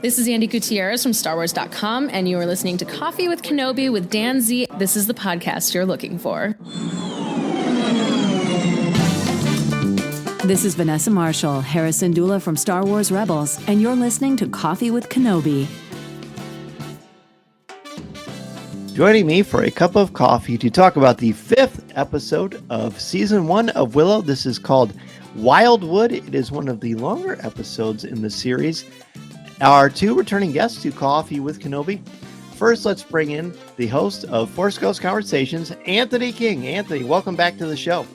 This is Andy Gutierrez from StarWars.com, and you are listening to Coffee with Kenobi with Dan Z. This is the podcast you're looking for. This is Vanessa Marshall, Harrison Dula from Star Wars Rebels, and you're listening to Coffee with Kenobi. Joining me for a cup of coffee to talk about the 5th episode of Season 1 of Willow. This is called Wildwood. It is one of the longer episodes in the series. Our two returning guests to Coffee with Kenobi. First, let's bring in the host of Force Ghost Conversations, Anthony King. Anthony, welcome back to the show.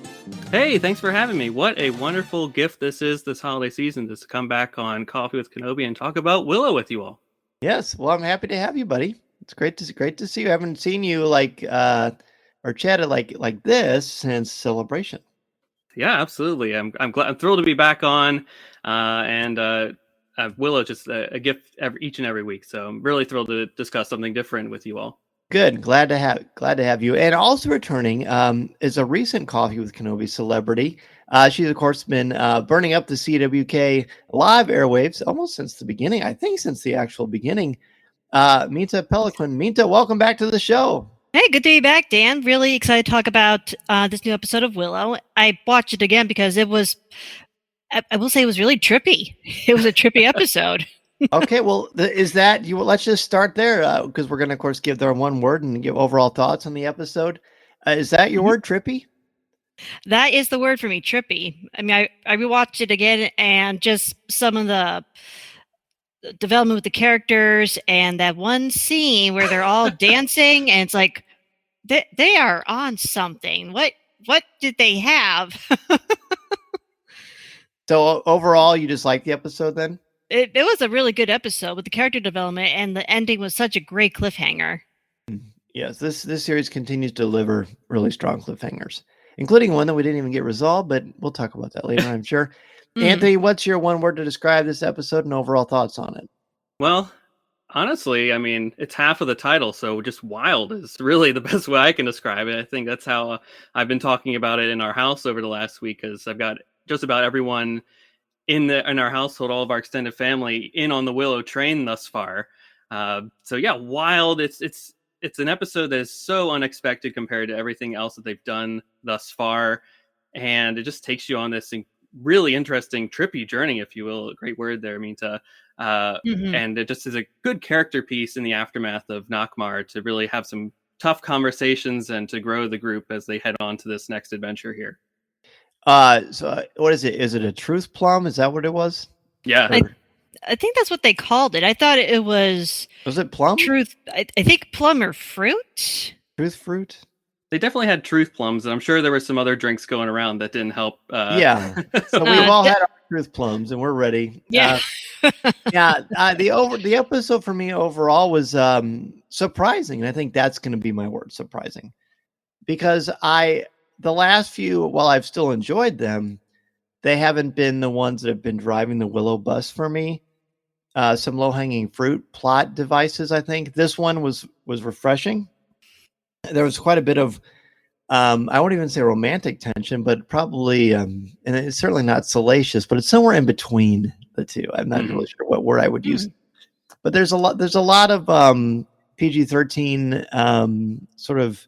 Hey, thanks for having me. What a wonderful gift this is this holiday season, to come back on Coffee with Kenobi and talk about Willow with you all. Yes, well, I'm happy to have you, buddy. It's great to see you. I haven't seen you or chatted like this since Celebration. Yeah, absolutely. I'm glad. I'm thrilled to be back on, Willow just a gift each and every week. So I'm really thrilled to discuss something different with you all. Good, glad to have you. And also returning is a recent Coffee with Kenobi celebrity. She's of course been burning up the CWK live airwaves almost since the beginning. I think since the actual beginning. Minta Peloquin. Minta, welcome back to the show. Hey, good to be back, Dan. Really excited to talk about this new episode of Willow. I watched it again because it was, I will say, it was really trippy. It was a trippy episode. Okay, well, is that you? Let's just start there because we're going to, of course, give their one word and give overall thoughts on the episode. Is that your word, trippy? That is the word for me, trippy. I mean, I rewatched it again, and just some of the development with the characters and that one scene where they're all dancing, and it's like they are on something. What did they have? So overall, you just like the episode then? It was a really good episode with the character development, and the ending was such a great cliffhanger. Yes, this series continues to deliver really strong cliffhangers, including one that we didn't even get resolved, but we'll talk about that later, I'm sure. Anthony, what's your one word to describe this episode and overall thoughts on it? Well, honestly, I mean, it's half of the title, so just wild is really the best way I can describe it. I think that's how I've been talking about it in our house over the last week, because I've got just about everyone in our household, all of our extended family, in on the Willow train thus far. So yeah, wild. It's an episode that is so unexpected compared to everything else that they've done thus far, and it just takes you on this really interesting, trippy journey, if you will. A great word there, Minta. And it just is a good character piece in the aftermath of Nockmaar to really have some tough conversations and to grow the group as they head on to this next adventure here. So what is it? Is it a truth plum? Is that what it was? Yeah. I think that's what they called it. I thought it was... Was it plum? Truth. I think plum or fruit? Truth fruit? They definitely had truth plums, and I'm sure there were some other drinks going around that didn't help. Yeah. So we've all had our truth plums, and we're ready. Yeah. The episode for me overall was surprising, and I think that's going to be my word, surprising. Because the last few, while I've still enjoyed them, they haven't been the ones that have been driving the Willow bus for me. Some low-hanging fruit plot devices, I think. This one was refreshing. There was quite a bit of, I won't even say romantic tension, but probably, and it's certainly not salacious, but it's somewhere in between the two. I'm not really sure what word I would use. But there's a lot of PG-13 sort of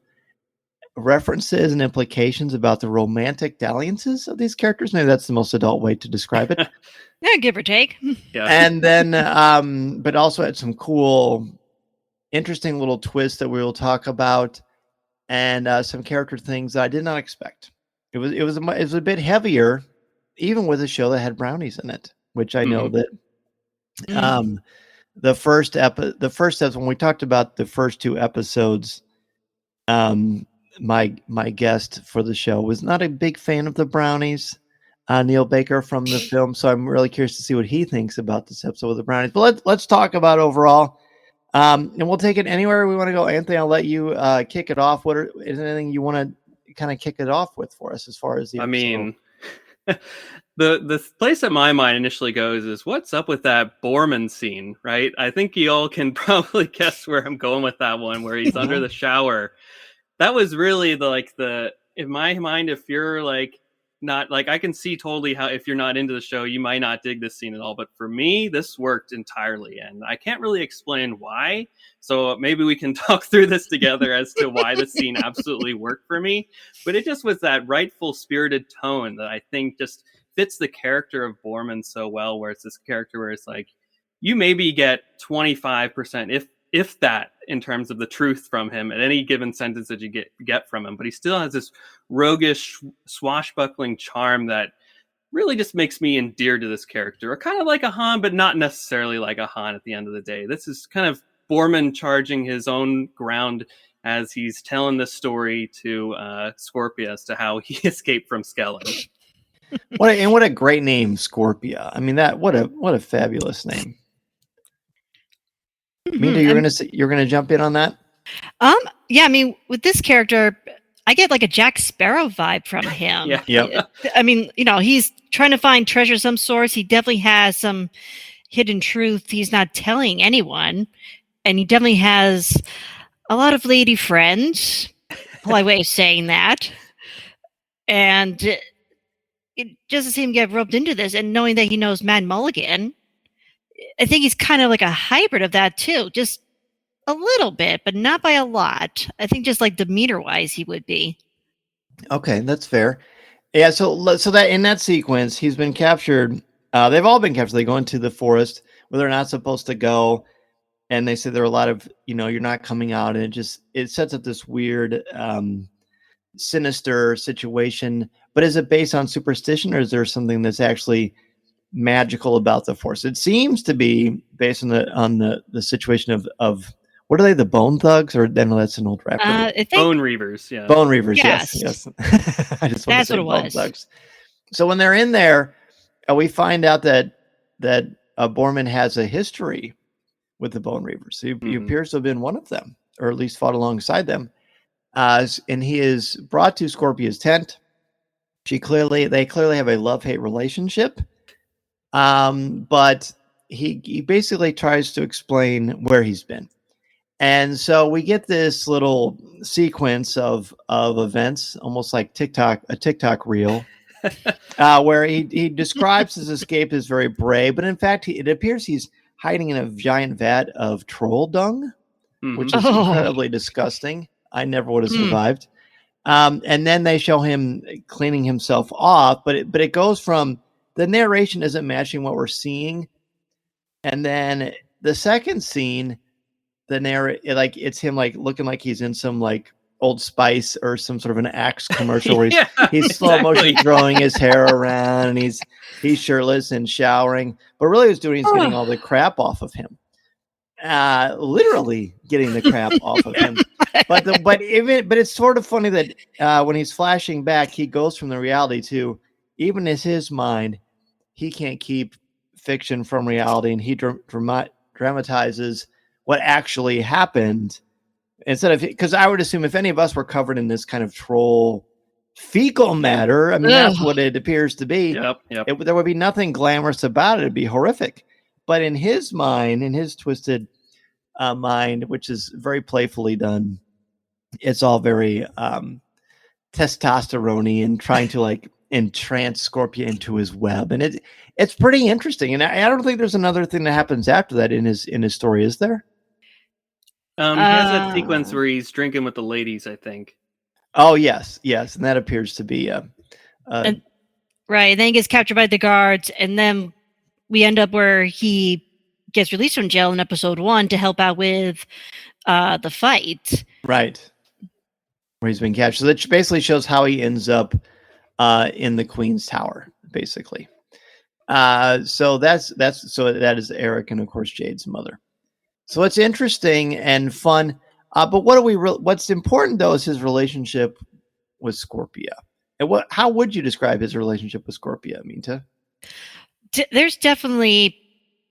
references and implications about the romantic dalliances of these characters. Maybe that's the most adult way to describe it. Yeah, give or take. Yeah. And then, but also had some cool, interesting little twists that we will talk about, and some character things that I did not expect. It was a bit heavier, even with a show that had brownies in it, which I know that the first episode, when we talked about the first two episodes, my guest for the show was not a big fan of the brownies, Neil Baker from the film. So I'm really curious to see what he thinks about this episode with the brownies. But let's talk about overall. And we'll take it anywhere we want to go. Anthony, I'll let you kick it off. Is there anything you want to kind of kick it off with for us as far as the episode? I mean, the place that my mind initially goes is, what's up with that Borman scene, right? I think you all can probably guess where I'm going with that one, where he's under the shower. That was really in my mind, if you're like not like, I can see totally how if you're not into the show, you might not dig this scene at all. But for me, this worked entirely, and I can't really explain why. So maybe we can talk through this together as to why the scene absolutely worked for me. But it just was that rightful spirited tone that I think just fits the character of Borman so well, where it's this character where it's like, you maybe get 25%, if that, in terms of the truth from him at any given sentence that you get from him. But he still has this roguish, swashbuckling charm that really just makes me endeared to this character. Or kind of like a Han, but not necessarily like a Han at the end of the day. This is kind of Borman charging his own ground as he's telling the story to Scorpia as to how he escaped from Skellen. What a great name, Scorpia. I mean, what a fabulous name. Minta, you're gonna jump in on that? Yeah, I mean, with this character, I get like a Jack Sparrow vibe from him. Yeah. Yep. I mean, he's trying to find treasure of some sorts. He definitely has some hidden truth he's not telling anyone. And he definitely has a lot of lady friends. Polite way of saying that. And it just to see him get roped into this and knowing that he knows Mad Mulligan, I think he's kind of like a hybrid of that too. Just a little bit, but not by a lot. I think just like demeanor-wise, he would be. Okay, that's fair. Yeah, so that in that sequence, he's been captured. They've all been captured. They go into the forest where they're not supposed to go, and they say there are a lot of, you're not coming out, and it sets up this weird, sinister situation. But is it based on superstition, or is there something that's actually magical about the force? It seems to be based on the situation of what are they, the Bone Thugs, or no, that's an old rap. I think Bone Reavers, yeah. Bone Reavers, yes. I just want to say what it Bone was. Thugs. So when they're in there, we find out that Borman has a history with the Bone Reavers. He appears to have been one of them, or at least fought alongside them. And he is brought to Scorpia's tent. They clearly have a love-hate relationship. But he basically tries to explain where he's been. And so we get this little sequence of events, almost like a TikTok reel, where he describes his escape as very brave, but in fact, it appears he's hiding in a giant vat of troll dung, which is incredibly disgusting. I never would have survived. And then they show him cleaning himself off, but it goes from the narration isn't matching what we're seeing, and then the second scene, it's him like looking like he's in some like Old Spice or some sort of an Axe commercial where he's slow motion throwing his hair around, and he's shirtless and showering, but really he's getting all the crap off of him, literally getting the crap off of him. But it's sort of funny that when he's flashing back, he goes from the reality to, even in his mind, he can't keep fiction from reality, and he dramatizes what actually happened instead of, because I would assume if any of us were covered in this kind of troll fecal matter, I mean, that's what it appears to be. Yep. There would be nothing glamorous about it. It'd be horrific. But in his mind, in his twisted mind, which is very playfully done, it's all very testosterone-y and trying to like entrance Scorpia into his web, and it's pretty interesting. And I don't think there's another thing that happens after that in his story, is there? He has that sequence where he's drinking with the ladies, I think. Oh yes, and that appears to be right. And then he gets captured by the guards, and then we end up where he gets released from jail in episode 1 to help out with the fight. Right. Where he's been captured. So that basically shows how he ends up in the Queen's Tower, basically. So that is Eric and of course Jade's mother. So it's interesting and fun. But what's important though is his relationship with Scorpia. And how would you describe his relationship with Scorpia, Minta? There's definitely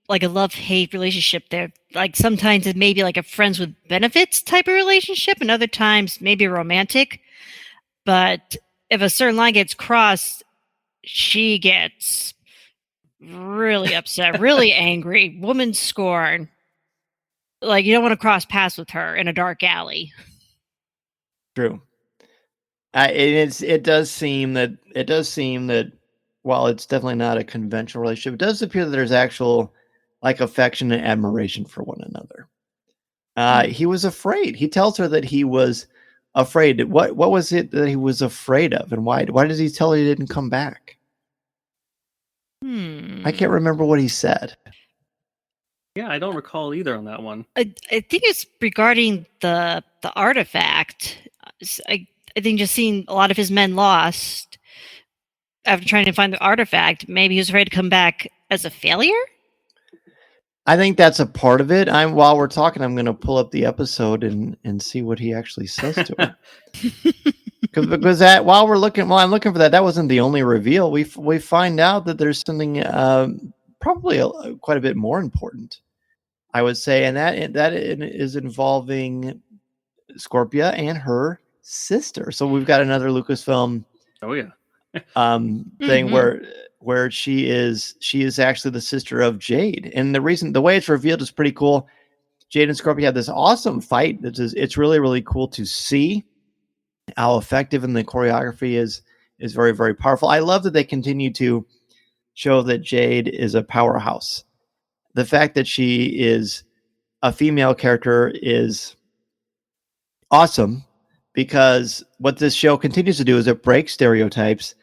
like a love-hate relationship there. Like sometimes it may be like a friends with benefits type of relationship, and other times maybe romantic. But if a certain line gets crossed, she gets really upset, really angry, woman scorn. Like you don't want to cross paths with her in a dark alley. True. It does seem that while it's definitely not a conventional relationship, it does appear that there's actual like affection and admiration for one another. He was afraid. He tells her that he was afraid. What was it that he was afraid of, and why? Why does he tell her he didn't come back? I can't remember what he said. Yeah, I don't recall either on that one. I think it's regarding the artifact. I think just seeing a lot of his men lost after trying to find the artifact, maybe he was afraid to come back as a failure. I think that's a part of it. While we're talking, I'm going to pull up the episode and see what he actually says to her. Because while I'm looking for that, that wasn't the only reveal. We find out that there's something probably quite a bit more important, I would say, and that is involving Scorpia and her sister. So we've got another Lucasfilm. Oh yeah. Thing where she is actually the sister of Jade, and the way it's revealed is pretty cool. Jade and Scorpio have this awesome fight. It's really, really cool to see how effective, and the choreography is very, very powerful. I love that they continue to show that Jade is a powerhouse. The fact that she is a female character is awesome, because what this show continues to do is it breaks stereotypes.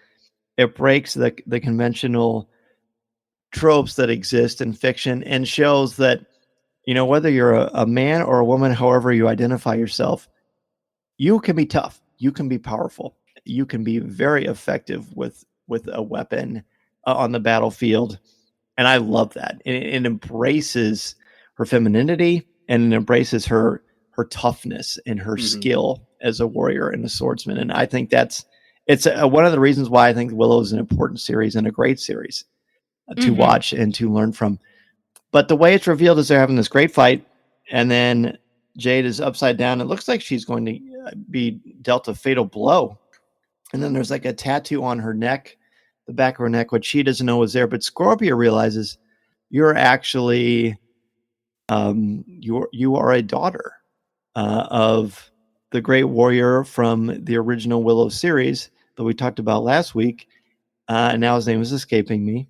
It breaks the conventional tropes that exist in fiction, and shows that, whether you're a man or a woman, however you identify yourself, you can be tough. You can be powerful. You can be very effective with a weapon on the battlefield. And I love that. It embraces her femininity, and it embraces her toughness and her skill as a warrior and a swordsman. And I think it's one of the reasons why I think Willow is an important series and a great series to watch and to learn from. But the way it's revealed is they're having this great fight, and then Jade is upside down. It looks like she's going to be dealt a fatal blow. And then there's like a tattoo on her neck, the back of her neck, which she doesn't know is there. But Scorpio realizes you're actually, you are a daughter of the great warrior from the original Willow series that we talked about last week. And now his name is escaping me.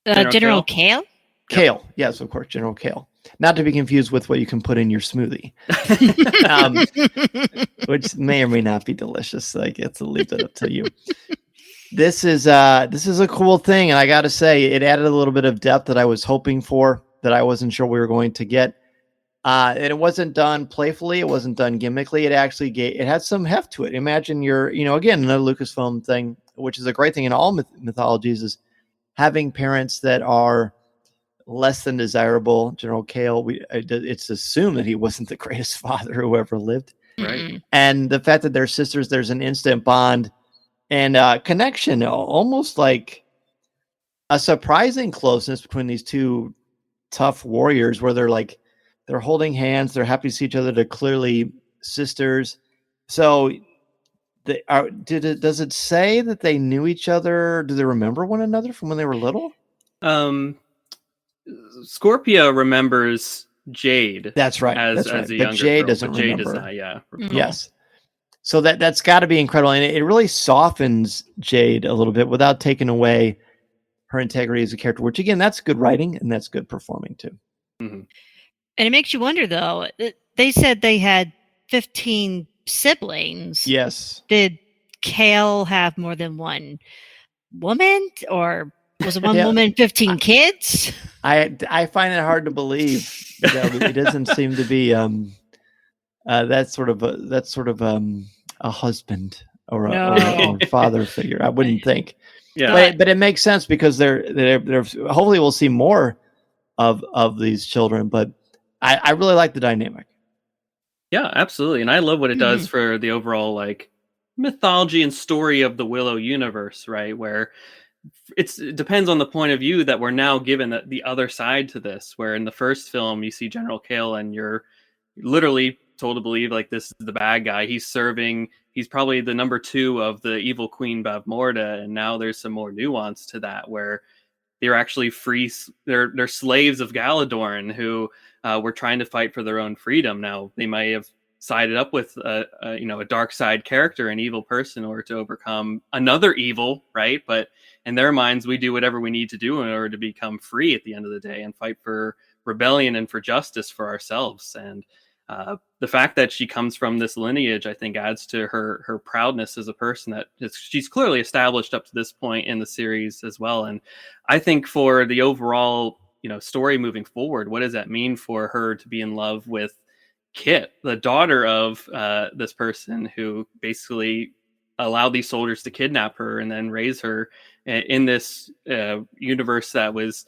General Kale? Kale. Yes, of course, General Kale. Not to be confused with what you can put in your smoothie, which may or may not be delicious. So I get to leave that up to you. This is a cool thing, and I got to say, it added a little bit of depth that I was hoping for, that I wasn't sure we were going to get. And it wasn't done playfully. It wasn't done gimmickly. It actually it had some heft to it. Imagine again, another Lucasfilm thing, which is a great thing in all mythologies, is having parents that are less than desirable. General Kale, it's assumed that he wasn't the greatest father who ever lived. Right. And the fact that they're sisters, there's an instant bond and connection, almost like a surprising closeness between these two tough warriors, where they're holding hands, they're happy to see each other, they're clearly sisters. So does it say that they knew each other? Do they remember one another from when they were little? Scorpia remembers Jade. That's right. As a but younger Jade girl, doesn't Jade remember. does not, yeah. Yes. So that's got to be incredible, and it really softens Jade a little bit without taking away her integrity as a character. Which again, that's good writing and that's good performing too. And it makes you wonder, though. They said they had 15 siblings. Yes. Did Kale have more than one woman, or was it one woman, 15 kids? I find it hard to believe. It doesn't seem to be that's sort of a husband or a father figure. I wouldn't think. Yeah, but it makes sense, because they're hopefully we'll see more of these children. But I really like the dynamic. Yeah, absolutely, and I love what it does for the overall mythology and story of the Willow universe, right? Where it depends on the point of view that we're now given the other side to this, where in the first film you see General Kale and you're literally told to believe this is the bad guy. He's probably the number 2 of the evil Queen Bavmorda, and now there's some more nuance to that, where they're actually free. They're slaves of Galadorn who were trying to fight for their own freedom. Now they may have sided up with a dark side character, an evil person, in order to overcome another evil, right? But in their minds, we do whatever we need to do in order to become free at the end of the day and fight for rebellion and for justice for ourselves. And the fact that she comes from this lineage, I think, adds to her proudness as a person that she's clearly established up to this point in the series as well. And I think for the overall, story moving forward, what does that mean for her to be in love with Kit, the daughter of this person who basically allowed these soldiers to kidnap her and then raise her in this universe that was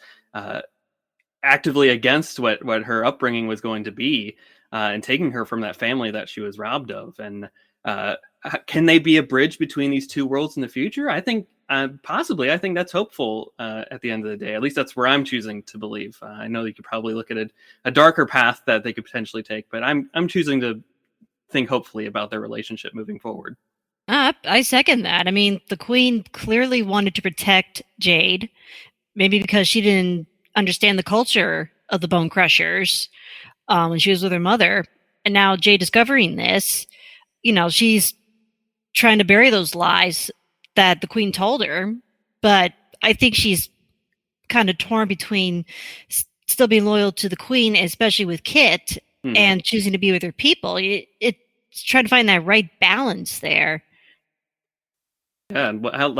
actively against what her upbringing was going to be, and taking her from that family that she was robbed of. And can they be a bridge between these two worlds in the future? I think possibly. I think that's hopeful at the end of the day. At least that's where I'm choosing to believe. I know you could probably look at a darker path that they could potentially take, but I'm choosing to think hopefully about their relationship moving forward. I second that. I mean, the Queen clearly wanted to protect Jade, maybe because she didn't understand the culture of the Bone Crushers when she was with her mother. And now Jade discovering this, she's trying to bury those lies that the Queen told her. But I think she's kind of torn between still being loyal to the Queen, especially with Kit, and choosing to be with her people. It's trying to find that right balance there. Yeah, and how,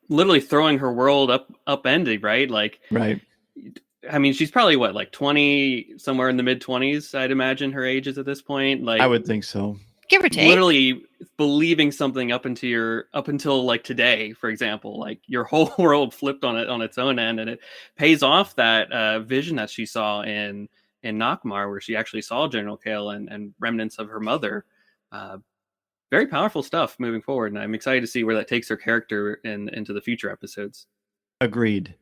literally throwing her world upended, right? Right. I mean, she's probably 20, somewhere in the mid-20s, I'd imagine her age is at this point. I would think so. Give or take. Literally believing something up until today, for example, your whole world flipped on its own end, and it pays off that vision that she saw in Nockmaar, where she actually saw General Kale and remnants of her mother. Very powerful stuff moving forward, and I'm excited to see where that takes her character into the future episodes. Agreed.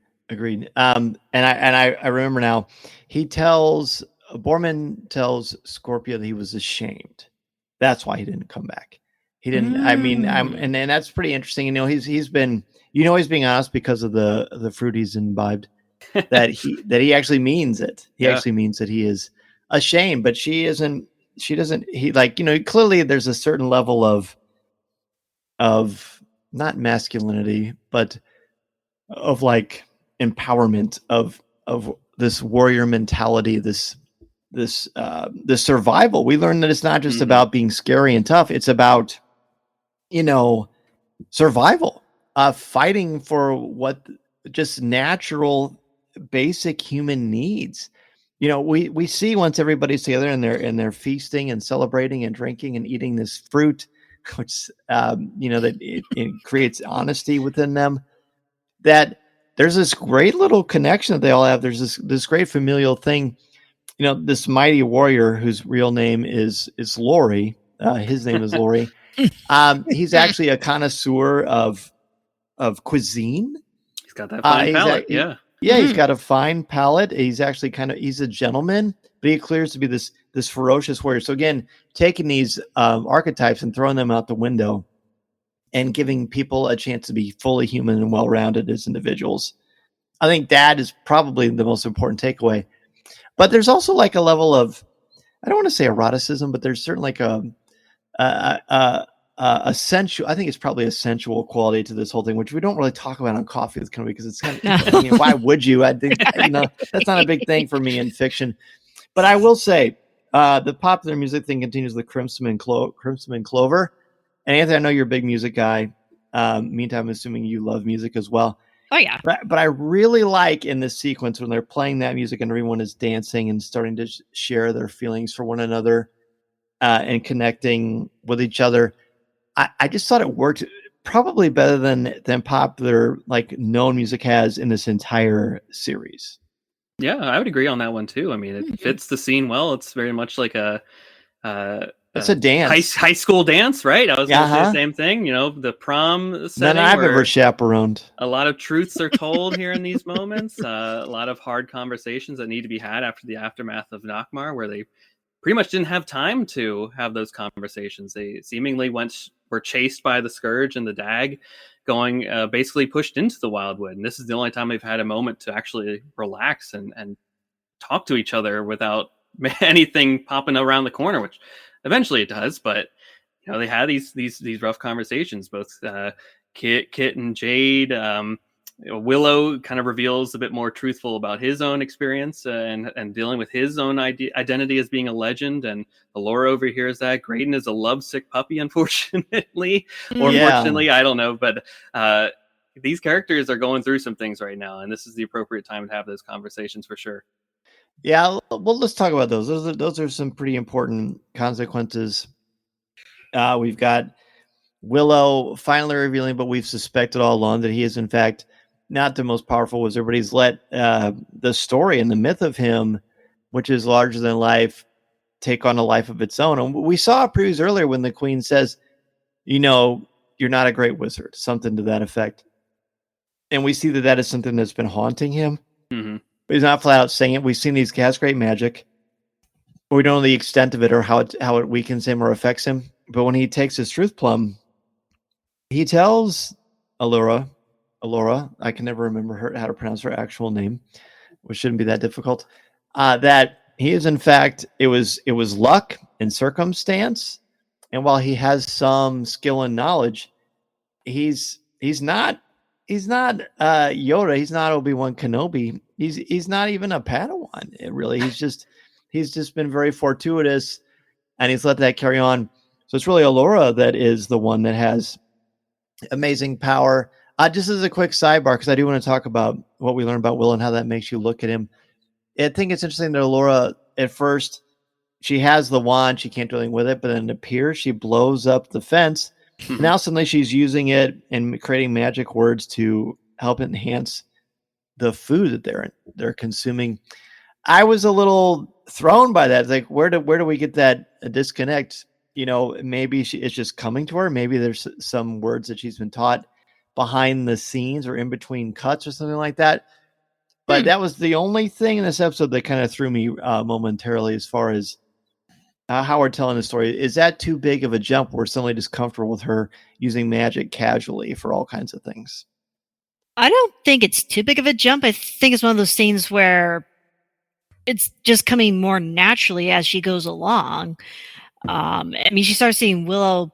And I remember now, Borman tells Scorpio that he was ashamed. That's why he didn't come back. He didn't. I mean, and that's pretty interesting. He's been being honest because of the fruit he's imbibed. That he actually means it. He actually means that he is ashamed, but she isn't. She doesn't. He clearly there's a certain level of not masculinity, but of empowerment of this warrior mentality, this survival. We learn that it's not just about being scary and tough. It's about, survival, fighting for what just natural, basic human needs. We see once everybody's together and they're feasting and celebrating and drinking and eating this fruit, which, that it creates honesty within them, that there's this great little connection that they all have. There's this great familial thing. This mighty warrior whose real name is Laurie. His name is Laurie. He's actually a connoisseur of cuisine. He's got that fine palate. He's got a fine palate. He's actually he's a gentleman, but he clears to be this ferocious warrior. So again, taking these archetypes and throwing them out the window and giving people a chance to be fully human and well-rounded as individuals. I think that is probably the most important takeaway. But there's also a level of, I don't want to say eroticism, but there's certainly a sensual, I think it's probably a sensual quality to this whole thing, which we don't really talk about on Coffee with Kenobi because it's why would you? I think that's not a big thing for me in fiction. But I will say the popular music thing continues with Crimson and Clover. And Anthony, I know you're a big music guy. Meantime, I'm assuming you love music as well. Oh, yeah. But I really like in this sequence when they're playing that music and everyone is dancing and starting to share their feelings for one another and connecting with each other. I just thought it worked probably better than popular, known music has in this entire series. Yeah, I would agree on that one too. I mean, it fits the scene well. It's very much like it's a dance, high school dance, right? I was going to say the same thing. The prom setting. None I've ever chaperoned. A lot of truths are told here in these moments. A lot of hard conversations that need to be had after the aftermath of Nockmaar, where they pretty much didn't have time to have those conversations. They seemingly were chased by the Scourge and the Dag, going basically pushed into the Wildwood. And this is the only time they've had a moment to actually relax and talk to each other without anything popping around the corner, which eventually it does, but they had these rough conversations, both Kit and Jade. Willow kind of reveals a bit more truthful about his own experience and dealing with his own identity as being a legend. And Laura overhears that. Graydon is a lovesick puppy, unfortunately, or fortunately, I don't know. But these characters are going through some things right now, and this is the appropriate time to have those conversations for sure. Yeah, well, let's talk about those. Those are some pretty important consequences. We've got Willow finally revealing, but we've suspected all along that he is in fact not the most powerful wizard, but he's let the story and the myth of him, which is larger than life, take on a life of its own. And we saw a previews earlier when the queen says, you're not a great wizard, something to that effect. And we see that is something that's been haunting him. Mm-hmm. But he's not flat out saying it. We've seen these has great magic, but we don't know the extent of it or how it weakens him or affects him. But when he takes his truth plum, he tells Allura, I can never remember how to pronounce her actual name, which shouldn't be that difficult, that he is in fact, it was luck and circumstance. And while he has some skill and knowledge, he's not Yoda. He's not Obi-Wan Kenobi. He's not even a Padawan. Really, he's just been very fortuitous, and he's let that carry on. So it's really Allura that is the one that has amazing power. Just as a quick sidebar, because I do want to talk about what we learned about Will and how that makes you look at him. I think it's interesting that Allura, at first, she has the wand. She can't do anything with it, but then it appears she blows up the fence. Now suddenly she's using it and creating magic words to help enhance the food that they're consuming. I was a little thrown by that. It's like, where do we get that disconnect? Maybe it's just coming to her. Maybe there's some words that she's been taught behind the scenes or in between cuts or something like that. But that was the only thing in this episode that kind of threw me momentarily as far as how we're telling the story. Is that too big of a jump? We're suddenly just comfortable with her using magic casually for all kinds of things. I don't think it's too big of a jump. I think it's one of those scenes where it's just coming more naturally as she goes along. She starts seeing Willow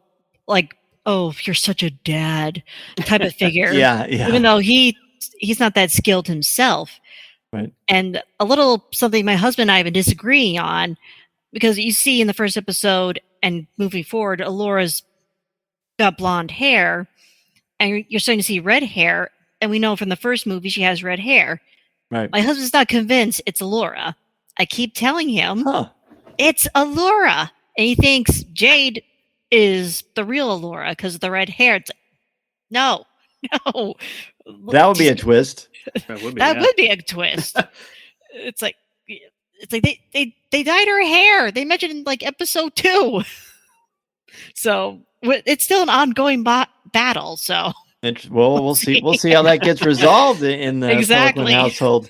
like, oh, you're such a dad type of figure. Yeah. Even though he's not that skilled himself. Right. And a little something my husband and I have been disagreeing on, because you see in the first episode and moving forward, Allura's got blonde hair, and you're starting to see red hair. And we know from the first movie she has red hair. Right. My husband's not convinced it's Allura. I keep telling him it's Allura. And he thinks Jade is the real Allura because of the red hair. It's like, no. That would be a twist. That would be a twist. It's like they dyed her hair. They mentioned in like episode 2. So it's still an ongoing battle. So we'll see. We'll see how that gets resolved in the Peloquin household.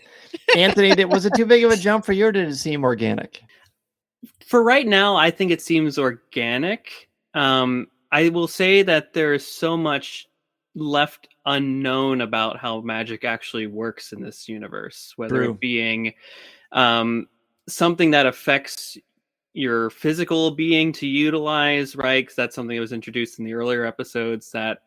Anthony, was it too big of a jump for you, or did it seem organic? For right now, I think it seems organic. I will say that there is so much left unknown about how magic actually works in this universe, whether it being something that affects your physical being to utilize, right? Because that's something that was introduced in the earlier episodes that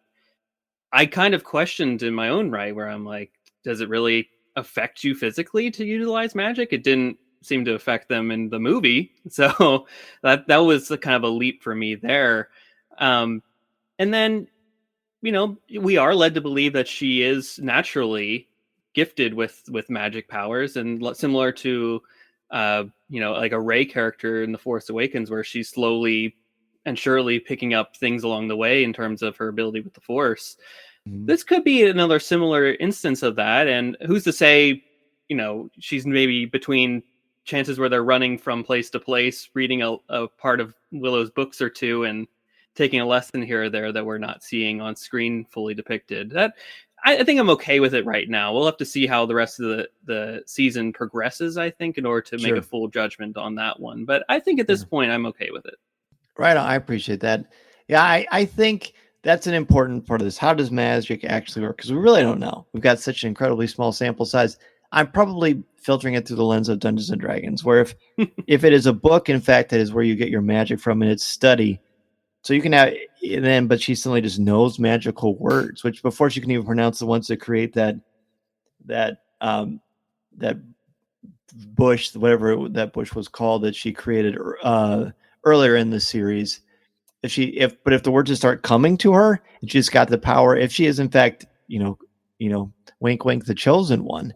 I kind of questioned in my own right, where I'm like, does it really affect you physically to utilize magic? It didn't seem to affect them in the movie. So that was kind of a leap for me there. And then, we are led to believe that she is naturally gifted with magic powers, and similar to, like a Rey character in The Force Awakens, where she's slowly and surely picking up things along the way in terms of her ability with the Force. Mm-hmm. This could be another similar instance of that. And who's to say, she's maybe between chances where they're running from place to place, reading a part of Willow's books or two, and taking a lesson here or there that we're not seeing on screen fully depicted. That I think I'm okay with it right now. We'll have to see how the rest of the season progresses, I think, in order to make a full judgment on that one. But I think at this point, I'm okay with it. Right on. I appreciate that. Yeah, I think that's an important part of this. How does magic actually work? Because we really don't know. We've got such an incredibly small sample size. I'm probably filtering it through the lens of Dungeons and Dragons, where if it is a book, in fact, that is where you get your magic from, and it's study. So you can have but she suddenly just knows magical words, which before she can even pronounce the ones that create that bush, whatever that bush was called that she created earlier in the series. If the words just start coming to her, and she's got the power, if she is in fact, wink, wink, the chosen one,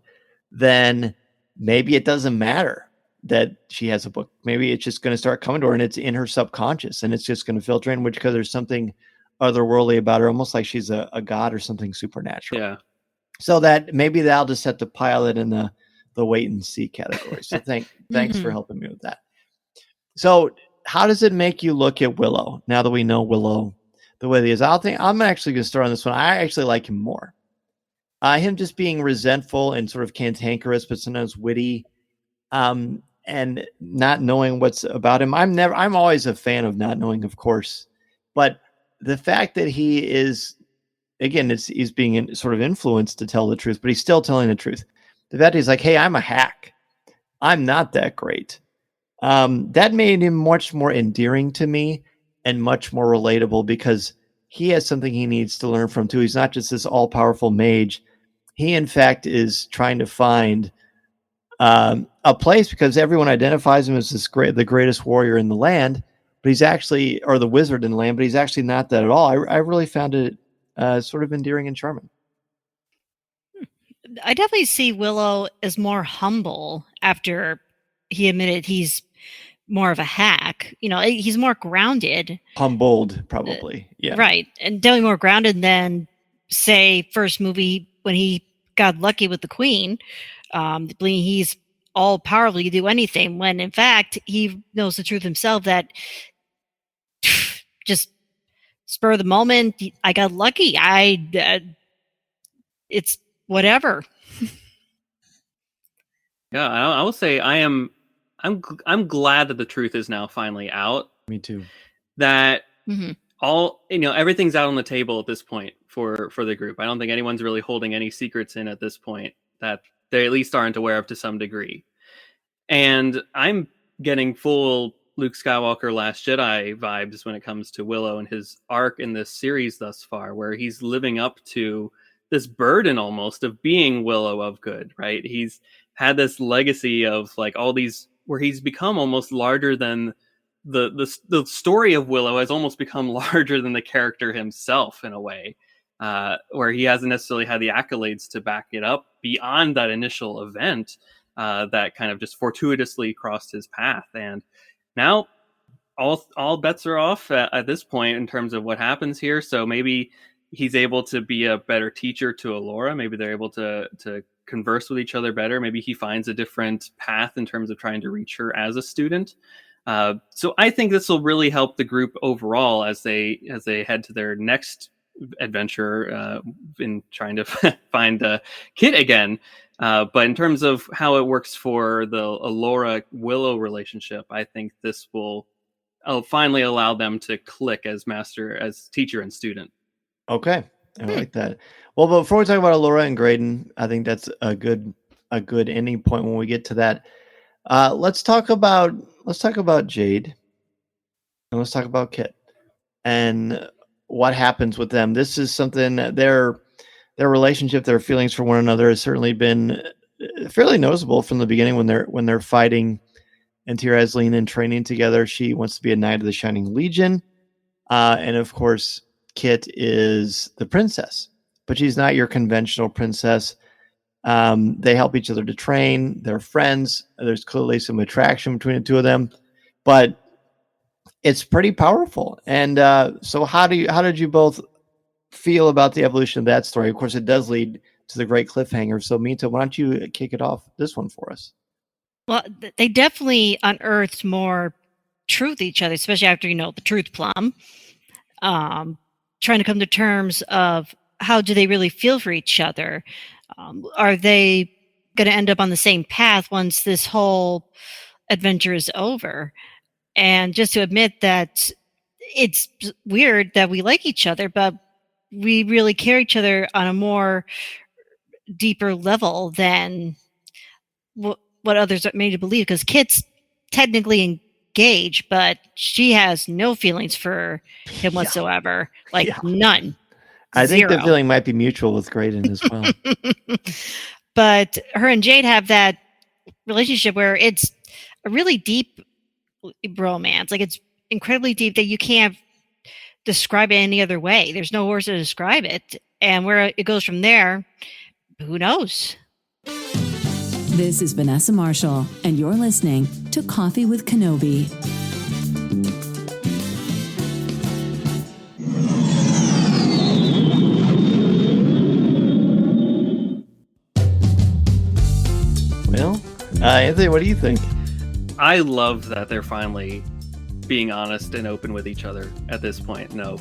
then maybe it doesn't matter that she has a book. Maybe it's just going to start coming to her, and it's in her subconscious, and it's just going to filter in, because there's something otherworldly about her, almost like she's a god or something supernatural. Yeah. So that maybe that'll just set the pilot in the wait and see category. So thanks for helping me with that. So how does it make you look at Willow now that we know Willow the way he is? I'm actually going to start on this one. I actually like him more. Him just being resentful and sort of cantankerous, but sometimes witty, and not knowing what's about him. I'm always a fan of not knowing, of course, but the fact that he is, again, he's being sort of influenced to tell the truth, but he's still telling the truth. The fact he's like, hey, I'm a hack. I'm not that great. That made him much more endearing to me and much more relatable, because he has something he needs to learn from too. He's not just this all-powerful mage. He, in fact, is trying to find a place, because everyone identifies him as the greatest warrior in the land, but he's actually, or the wizard in the land, but he's actually not that at all. I really found it sort of endearing and charming. I definitely see Willow as more humble after he admitted he's more of a hack. He's more grounded. Humbled, probably. Yeah. Right. And definitely more grounded than, say, first movie when he got lucky with the queen, believing he's all powerful, he can do anything, when in fact he knows the truth himself, that just spur of the moment, I got lucky. It's whatever. Yeah, I will say I'm glad that the truth is now finally out. Me too. That everything's out on the table at this point for the group. I don't think anyone's really holding any secrets in at this point that they at least aren't aware of to some degree. And I'm getting full Luke Skywalker Last Jedi vibes when it comes to Willow and his arc in this series thus far, where he's living up to this burden almost of being Willow of good, right? He's had this legacy of like all these, where he's become almost larger than the story of Willow has almost become larger than the character himself in a way, where he hasn't necessarily had the accolades to back it up beyond that initial event that kind of just fortuitously crossed his path. And now all bets are off at this point in terms of what happens here. So maybe he's able to be a better teacher to Allura. Maybe they're able to converse with each other better. Maybe he finds a different path in terms of trying to reach her as a student. So I think this will really help the group overall as they head to their next adventure in trying to find Kit again. But in terms of how it works for the Allura-Willow relationship, I think this will finally allow them to click as teacher and student. Okay, I like that. Well, before we talk about Allura and Graydon, I think that's a good ending point when we get to that. Let's talk about Jade, and let's talk about Kit and what happens with them. This is something that their relationship, their feelings for one another has certainly been fairly noticeable from the beginning when they're fighting and Tira Asleen and training together. She wants to be a Knight of the Shining Legion, and of course, Kit is the princess, but she's not your conventional princess. They help each other to train. They're friends. There's clearly some attraction between the two of them, but it's pretty powerful. And so how did you both feel about the evolution of that story? Of course, it does lead to the great cliffhanger. So Minta, why don't you kick it off this one for us? Well, they definitely unearthed more truth each other, especially after, the truth plum. Trying to come to terms of how do they really feel for each other? Are they going to end up on the same path once this whole adventure is over? And just to admit that it's weird that we like each other, but we really care each other on a more deeper level than what others are made to believe, because Kit's technically engaged, but she has no feelings for him whatsoever. Like none. I think the Zero. feeling might be mutual with Graydon as well. But her and Jade have that relationship where it's a really deep romance. Like, it's incredibly deep that you can't describe it any other way. There's no words to describe it. And where it goes from there, who knows? This is Vanessa Marshall, and you're listening to Coffee with Kenobi. Well, Anthony, what do you think? I love that they're finally being honest and open with each other at this point. No,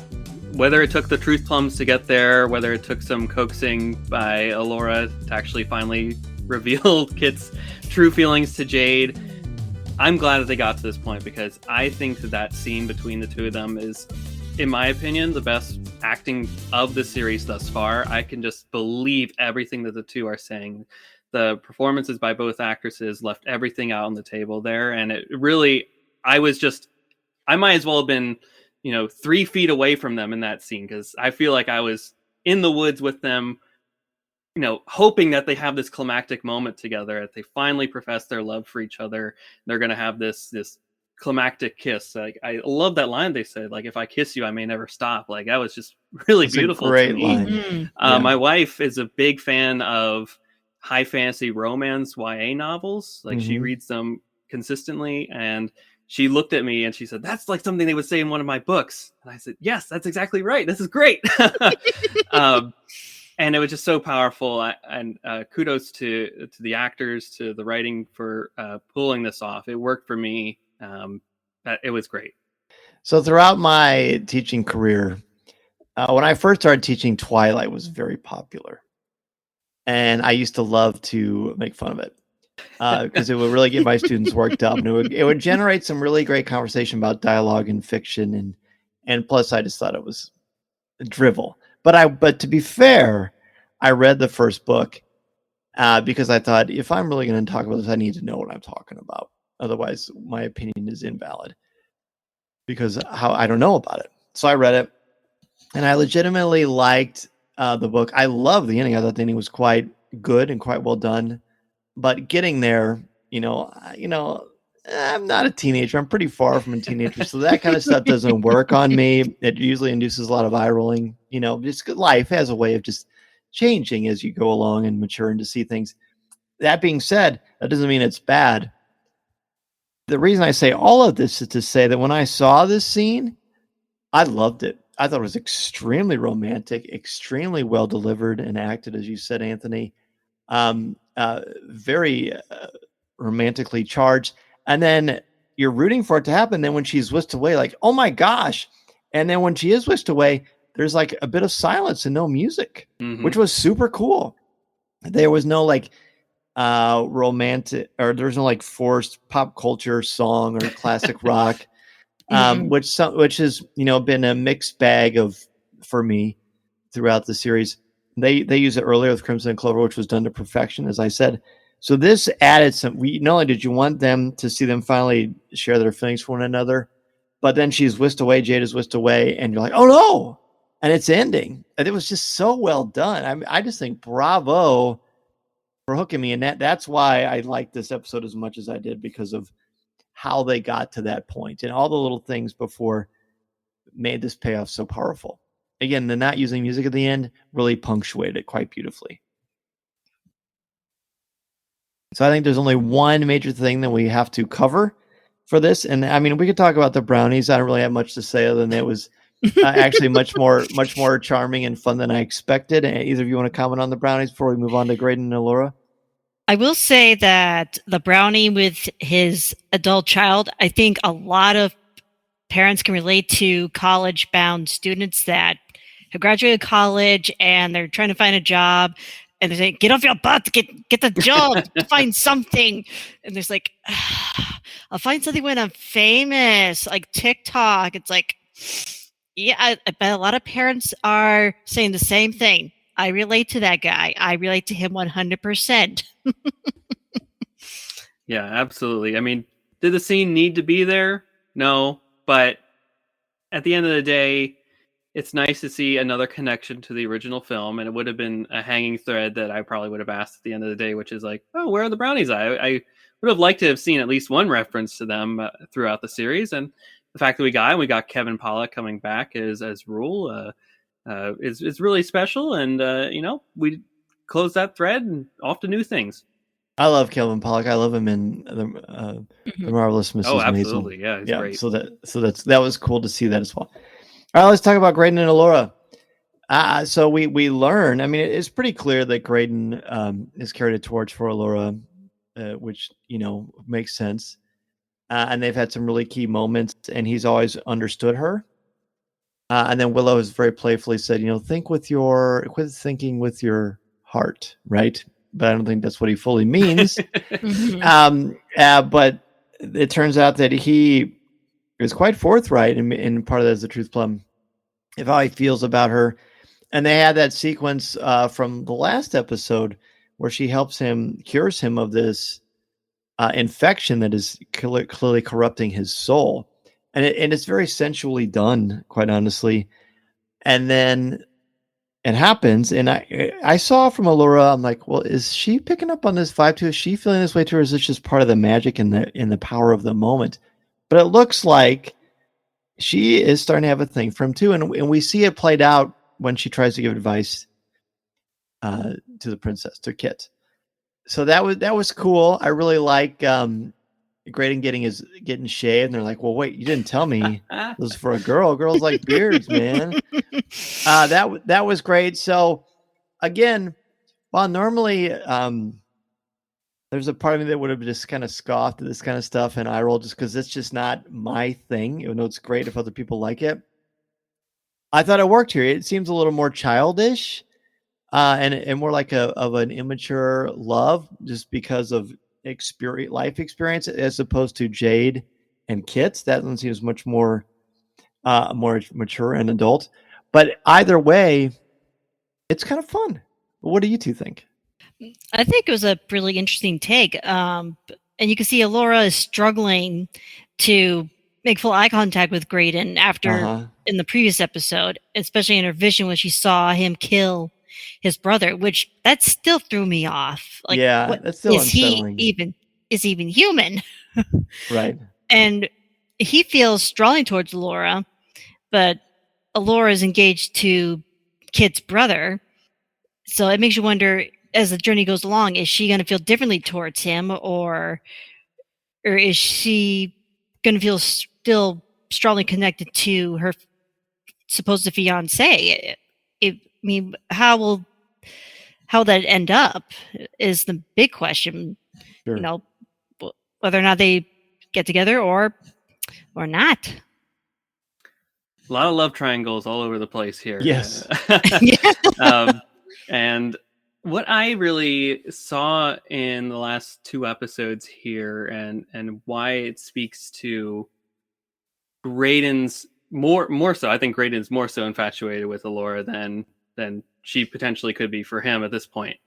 whether it took the truth plums to get there, whether it took some coaxing by Alora to actually finally reveal Kit's true feelings to Jade, I'm glad that they got to this point, because I think that scene between the two of them is, in my opinion, the best acting of the series thus far. I can just believe everything that the two are saying. The performances by both actresses left everything out on the table there, and it really, I might as well have been, 3 feet away from them in that scene, because I feel like I was in the woods with them, hoping that they have this climactic moment together, that they finally profess their love for each other. They're going to have this climactic kiss. Like, I love that line they said, like, if I kiss you, I may never stop. Like, that was just really beautiful. Great to me. line. Mm-hmm. My wife is a big fan of high fantasy romance YA novels. Like, she reads them consistently, and she looked at me and she said, "That's like something they would say in one of my books." And I said, "Yes, that's exactly right. This is great." And it was just so powerful. And kudos to the actors, to the writing for pulling this off. It worked for me. It was great. So throughout my teaching career, when I first started teaching, Twilight was very popular. And I used to love to make fun of it because it would really get my students worked up, and it would generate some really great conversation about dialogue and fiction, and plus I just thought it was drivel. But to be fair, I read the first book because I thought, if I'm really going to talk about this, I need to know what I'm talking about. Otherwise, my opinion is invalid because I don't know about it. So I read it, and I legitimately liked the book. I love the ending. I thought the ending was quite good and quite well done. But getting there, I'm not a teenager. I'm pretty far from a teenager, so that kind of stuff doesn't work on me. It usually induces a lot of eye rolling. Just life has a way of just changing as you go along and mature and to see things. That being said, that doesn't mean it's bad. The reason I say all of this is to say that when I saw this scene, I loved it. I thought it was extremely romantic, extremely well delivered and acted, as you said, Anthony. Very romantically charged. And then you're rooting for it to happen. Then when she's whisked away, like, oh my gosh. And then when she is whisked away, there's like a bit of silence and no music, which was super cool. There was no romantic, or there's no forced pop culture song or classic rock. Which has been a mixed bag for me throughout the series. They use it earlier with Crimson Clover, which was done to perfection, as I said. So this added some. Not only did you want them to see them finally share their feelings for one another, but then she's whisked away, Jade is whisked away, and you're like, oh no, and it's ending. And it was just so well done. I just think bravo for hooking me, and that's why I liked this episode as much as I did, because of how they got to that point and all the little things before made this payoff so powerful. Again, the not using music at the end really punctuated it quite beautifully. So I think there's only one major thing that we have to cover for this. And I mean, we could talk about the brownies. I don't really have much to say other than it was actually much more charming and fun than I expected. Either of you want to comment on the brownies before we move on to Graydon and Alora? I will say that the brownie with his adult child, I think a lot of parents can relate to college-bound students that have graduated college and they're trying to find a job, and they say, "Get off your butt, get the job, find something." And there's like, "I'll find something when I'm famous, like TikTok." It's like, yeah, I bet a lot of parents are saying the same thing. I relate to that guy. I relate to him 100%. Yeah, absolutely. I mean, did the scene need to be there? No, but at the end of the day, it's nice to see another connection to the original film, and it would have been a hanging thread that I probably would have asked at the end of the day, which is like, oh, where are the brownies? I would have liked to have seen at least one reference to them throughout the series, and the fact that we got Kevin Pollak coming back as Rule is really special, and we close that thread and off to new things. I love Kevin Pollak. I love him in the Marvelous Mrs. Oh, Maisel. absolutely, yeah, he's great. So that was cool to see that as well. All right, let's talk about Graydon and Allura. So we learn. I mean, it's pretty clear that Graydon has carried a torch for Allura, which makes sense. And they've had some really key moments, and he's always understood her. And then Willow has very playfully said, quit thinking with your heart, right? But I don't think that's what he fully means. But it turns out that he is quite forthright, and part of that is the truth plum of how he feels about her. And they had that sequence from the last episode where she cures him of this infection that is clearly corrupting his soul. And it's very sensually done, quite honestly. And then it happens, and I saw from Allura, I'm like, well, is she picking up on this vibe too? Is she feeling this way too, or is this just part of the magic and the power of the moment? But it looks like she is starting to have a thing for him too, and we see it played out when she tries to give advice to the princess, to Kit. So that was cool. I really like Graydon getting shaved, and they're like, well, wait, you didn't tell me this was for a girl. Girls like beards, man. That was great. So again, while normally there's a part of me that would have just kind of scoffed at this kind of stuff and eye roll just because it's just not my thing, even though it's great if other people like it. I thought it worked here. It seems a little more childish and more like of an immature love, just because of life experience, as opposed to Jade and Kit. That one seems much more mature and adult. But either way, it's kind of fun. What do you two think? I think it was a really interesting take. And you can see Allura is struggling to make full eye contact with Graydon after in the previous episode, especially in her vision when she saw him kill his brother, which that still threw me off. Like, yeah, that's still unsettling. He even human? Right. And he feels strongly towards Allura, but Allura is engaged to Kit's brother. So it makes you wonder, as the journey goes along, is she going to feel differently towards him, or is she going to feel still strongly connected to her supposed fiance? I mean, how will that end up is the big question. Sure. Whether or not they get together or not. A lot of love triangles all over the place here. Yes. And what I really saw in the last two episodes here, and why it speaks to Graydon's more so, I think Graydon's more so infatuated with Allura than she potentially could be for him at this point,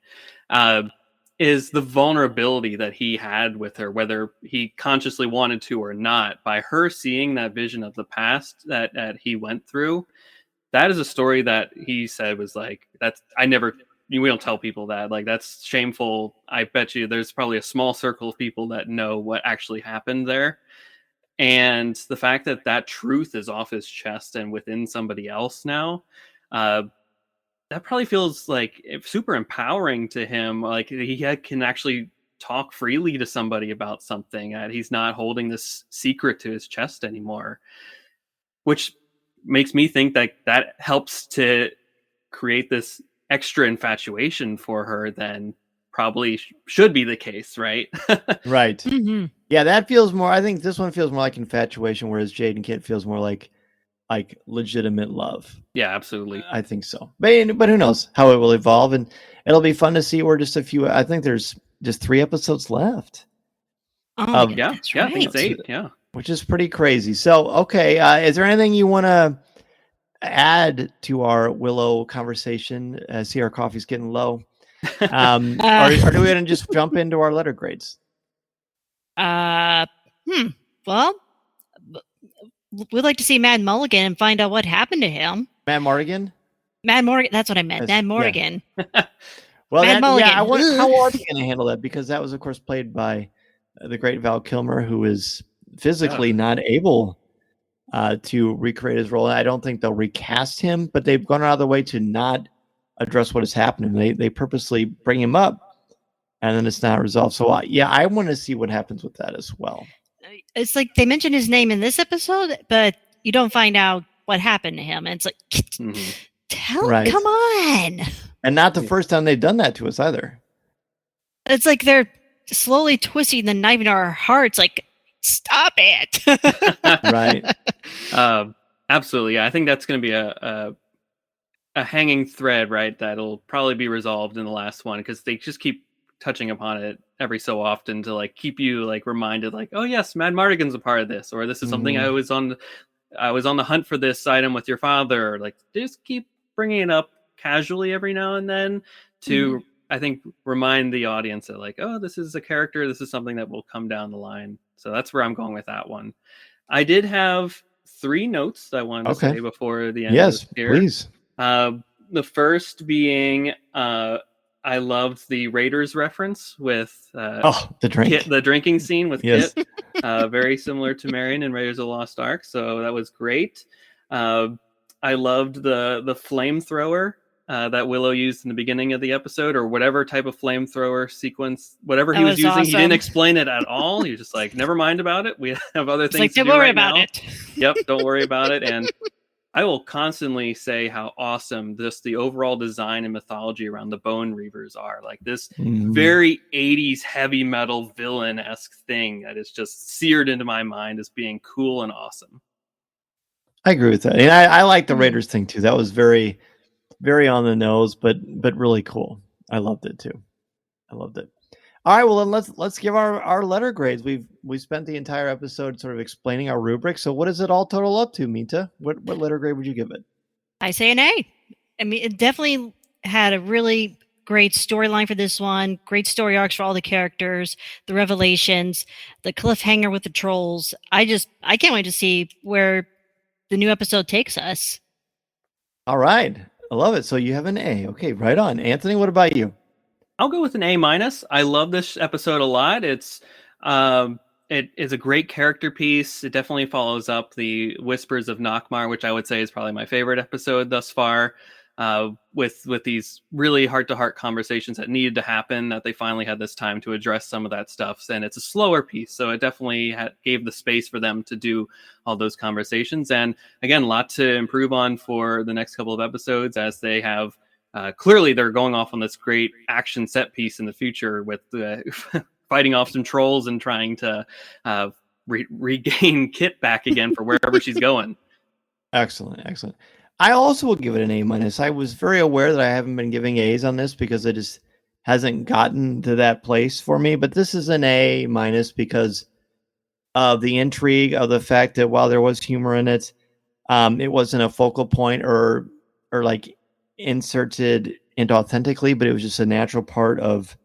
is the vulnerability that he had with her, whether he consciously wanted to or not. By her seeing that vision of the past that he went through, that is a story that he said was like, we don't tell people that, like, that's shameful. I bet you there's probably a small circle of people that know what actually happened there. And the fact that truth is off his chest and within somebody else now, that probably feels like super empowering to him. Like he can actually talk freely to somebody about something, and he's not holding this secret to his chest anymore, which makes me think that helps to create this extra infatuation for her than probably should be the case, right? Right. Mm-hmm. Yeah, that feels more, I think this one feels more like infatuation, whereas Jade and Kit feels more like legitimate love. Yeah, absolutely. I think so. But who knows how it will evolve, and it'll be fun to see. We're just I think there's just 3 episodes left. Oh, yeah, that's yeah, right. I think it's 8, yeah. Which is pretty crazy. So, okay, is there anything you want to add to our Willow conversation? See, our coffee's getting low. Or do we want to just jump into our letter grades? Well, we'd like to see Mad Mulligan and find out what happened to him. Matt Morgan? Mad Morgan, that's what I meant. Yes, Mad yeah. Morgan. Well, Mad Mulligan. I wonder how are they going to handle that, because that was, of course, played by the great Val Kilmer, who is physically not able to recreate his role. I don't think they'll recast him, but they've gone out of their way to not address what has happened. They purposely bring him up, and then it's not resolved. So, I want to see what happens with that as well. It's like they mention his name in this episode, but you don't find out what happened to him. And it's like, come on. And not the first time they've done that to us either. It's like they're slowly twisting the knife in our hearts. Like, stop it. Right. Absolutely. Yeah, I think that's going to be a hanging thread, right? That'll probably be resolved in the last one, because they just keep touching upon it every so often to like keep you like reminded, like, oh yes, Mad Mardigan's a part of this, or this is something I was on the hunt for this item with your father. Or, like, just keep bringing it up casually every now and then to I think remind the audience that, like, oh, this is a character, this is something that will come down the line. So that's where I'm going with that one. I did have 3 notes I wanted to say before the end of this here. Please. The first being I loved the Raiders reference with the drink. Kit, the drinking scene with Kit. Very similar to Marion in Raiders of the Lost Ark. So that was great. I loved the flamethrower that Willow used in the beginning of the episode, or whatever type of flamethrower sequence, whatever he was using. Awesome. He didn't explain it at all. He was just like, never mind about it. We have other things to do don't worry right about now. it. Yep, don't worry about it. And I will constantly say how awesome just the overall design and mythology around the Bone Reavers are. Like this very 80s heavy metal villain-esque thing that is just seared into my mind as being cool and awesome. I agree with that. And I like the Raiders thing too. That was very, very on the nose, but really cool. I loved it too. I loved it. All right, well then let's give our letter grades. We spent the entire episode sort of explaining our rubric. So what does it all total up to, Minta? What letter grade would you give it? I say an A. I mean, it definitely had a really great storyline for this one. Great story arcs for all the characters, the revelations, the cliffhanger with the trolls. I can't wait to see where the new episode takes us. All right, I love it. So you have an A. Okay, right on. Anthony, what about you? I'll go with an A-. I love this episode a lot. It's it is a great character piece. It definitely follows up the Whispers of Nockmaar, which I would say is probably my favorite episode thus far. With these really heart-to-heart conversations that needed to happen, that they finally had this time to address some of that stuff. And it's a slower piece, so it definitely gave the space for them to do all those conversations. And again, a lot to improve on for the next couple of episodes, as they have clearly they're going off on this great action set piece in the future with fighting off some trolls and trying to regain Kit back again for wherever she's going. Excellent. I also will give it an A-. I was very aware that I haven't been giving A's on this because it just hasn't gotten to that place for me. But this is an A- because of the intrigue, of the fact that while there was humor in it, it wasn't a focal point or like inserted into authentically, but it was just a natural part of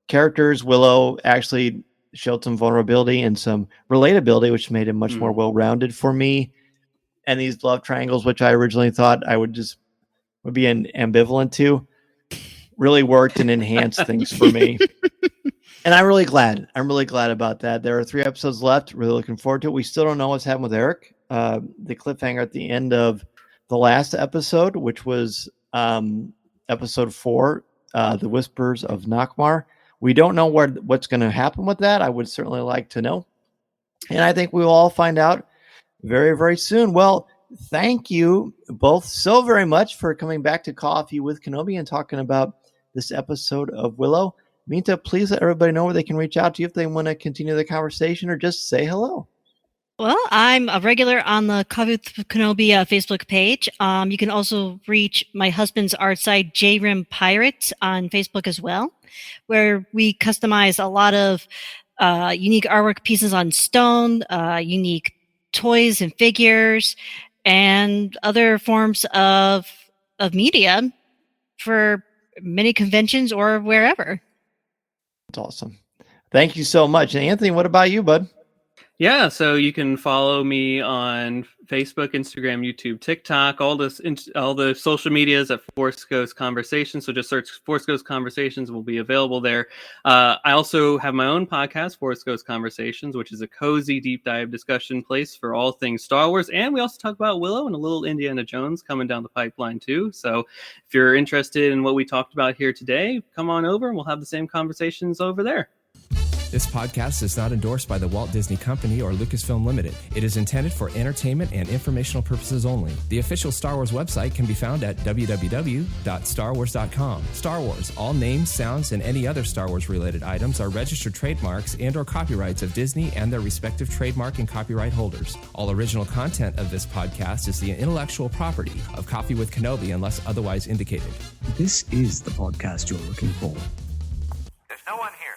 characters. Willow actually showed some vulnerability and some relatability, which made him much more well-rounded for me. And these love triangles, which I originally thought I would be ambivalent to, really worked and enhanced things for me. And I'm really glad. I'm really glad about that. There are 3 episodes left. Really looking forward to it. We still don't know what's happened with Eric. The cliffhanger at the end of the last episode, which was episode 4, The Whispers of Nockmaar. We don't know what's going to happen with that. I would certainly like to know. And I think we will all find out very, very soon. Well, thank you both so very much for coming back to Coffee with Kenobi and talking about this episode of Willow. Minta, please let everybody know where they can reach out to you if they want to continue the conversation or just say hello. Well, I'm a regular on the Coffee with Kenobi Facebook page. You can also reach my husband's art site, JRim Pirate, on Facebook as well, where we customize a lot of unique artwork pieces on stone, unique toys and figures, and other forms of media for many conventions or wherever. That's awesome. Thank you so much. And Anthony, what about you, bud? Yeah, so you can follow me on Facebook, Instagram, YouTube, TikTok, all the social medias at Force Ghost Conversations. So just search Force Ghost Conversations, will be available there. I also have my own podcast, Force Ghost Conversations, which is a cozy deep dive discussion place for all things Star Wars. And we also talk about Willow and a little Indiana Jones coming down the pipeline too. So if you're interested in what we talked about here today, come on over and we'll have the same conversations over there. This podcast is not endorsed by the Walt Disney Company or Lucasfilm Limited. It is intended for entertainment and informational purposes only. The official Star Wars website can be found at www.starwars.com. Star Wars, all names, sounds, and any other Star Wars-related items are registered trademarks and/or copyrights of Disney and their respective trademark and copyright holders. All original content of this podcast is the intellectual property of Coffee with Kenobi unless otherwise indicated. This is the podcast you're looking for. There's no one here.